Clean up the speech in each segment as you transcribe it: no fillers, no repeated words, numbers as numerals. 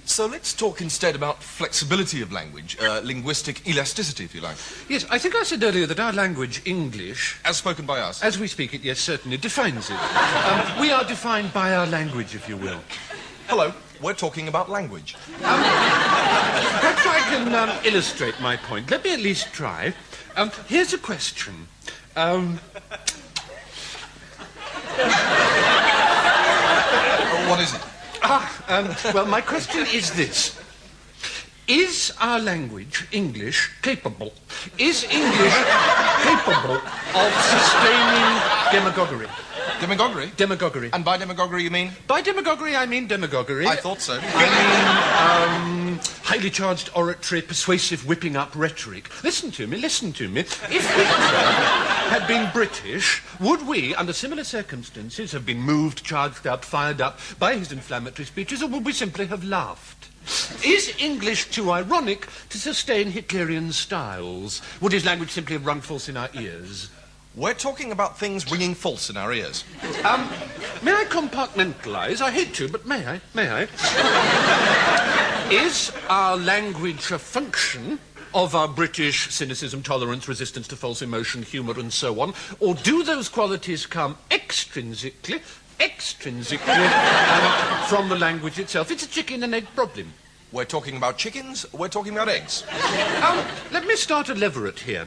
So let's talk instead about flexibility of language, linguistic elasticity, if you like. Yes, I think I said earlier that our language, English... As spoken by us. As we speak it, yes, certainly, defines it. We are defined by our language, if you will. Hello, we're talking about language. Perhaps I can illustrate my point. Let me at least try. Here's a question. What is it? Well, my question is this. Is our language, English, capable? Is English capable of sustaining demagoguery? Demagoguery? Demagoguery. And by demagoguery you mean? By demagoguery, I mean demagoguery. I thought so. I mean, highly charged oratory, persuasive whipping-up rhetoric. Listen to me, listen to me. If Hitler had been British, would we, under similar circumstances, have been moved, charged up, fired up by his inflammatory speeches, or would we simply have laughed? Is English too ironic to sustain Hitlerian styles? Would his language simply have rung false in our ears? We're talking about things ringing false in our ears. May I compartmentalise? I hate to, but may I? May I? Is our language a function of our British cynicism, tolerance, resistance to false emotion, humour, and so on? Or do those qualities come extrinsically from the language itself? It's a chicken and egg problem. We're talking about chickens, we're talking about eggs. Let me start a leveret here.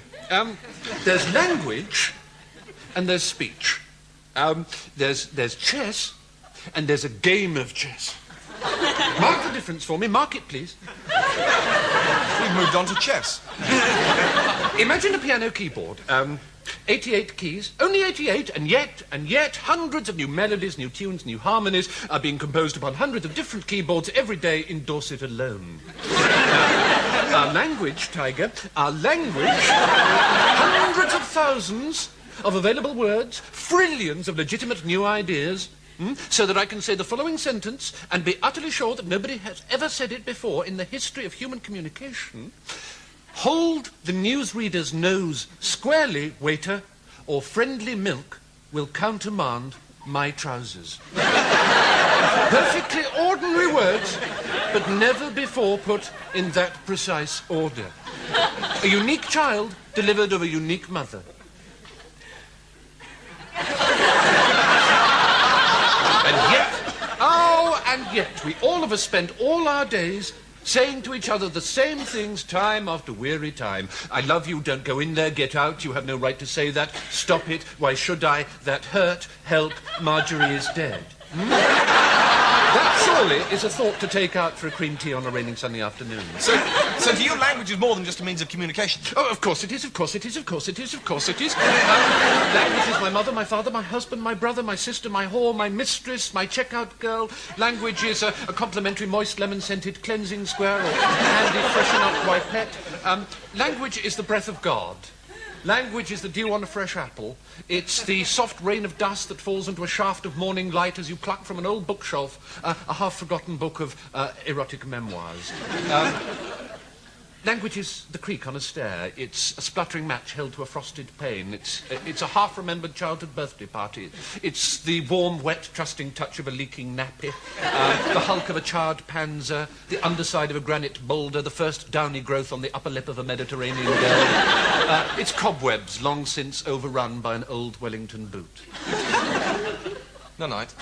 There's language and there's speech. There's chess and there's a game of chess. Mark the difference for me. Mark it, please. We've moved on to chess. Imagine a piano keyboard. 88 keys, only 88, and yet hundreds of new melodies, new tunes, new harmonies are being composed upon hundreds of different keyboards every day in Dorset alone. Our language, Tiger, our language, hundreds of thousands of available words, trillions of legitimate new ideas, so that I can say the following sentence and be utterly sure that nobody has ever said it before in the history of human communication. Hold the newsreader's nose squarely, waiter, or friendly milk will countermand my trousers. Perfectly ordinary words, but never before put in that precise order. A unique child delivered of a unique mother. And yet, we all of us spend all our days saying to each other the same things time after weary time. I love you, don't go in there, get out, you have no right to say that, stop it, why should I, that hurt, help, Marjorie is dead. That surely is a thought to take out for a cream tea on a raining sunny afternoon. So to you, language is more than just a means of communication? Oh, of course it is, of course it is, of course it is, of course it is. Language is my mother, my father, my husband, my brother, my sister, my whore, my mistress, my checkout girl. Language is a complimentary moist lemon-scented cleansing square or handy freshen-up white pet. Language is the breath of God. Language is the dew on a fresh apple. It's the soft rain of dust that falls into a shaft of morning light as you pluck from an old bookshelf a half-forgotten book of erotic memoirs. Language is the creak on a stair. It's a spluttering match held to a frosted pane. It's a half-remembered childhood birthday party. It's the warm, wet, trusting touch of a leaking nappy, the hulk of a charred panzer, the underside of a granite boulder, the first downy growth on the upper lip of a Mediterranean girl. It's cobwebs long since overrun by an old Wellington boot. No night.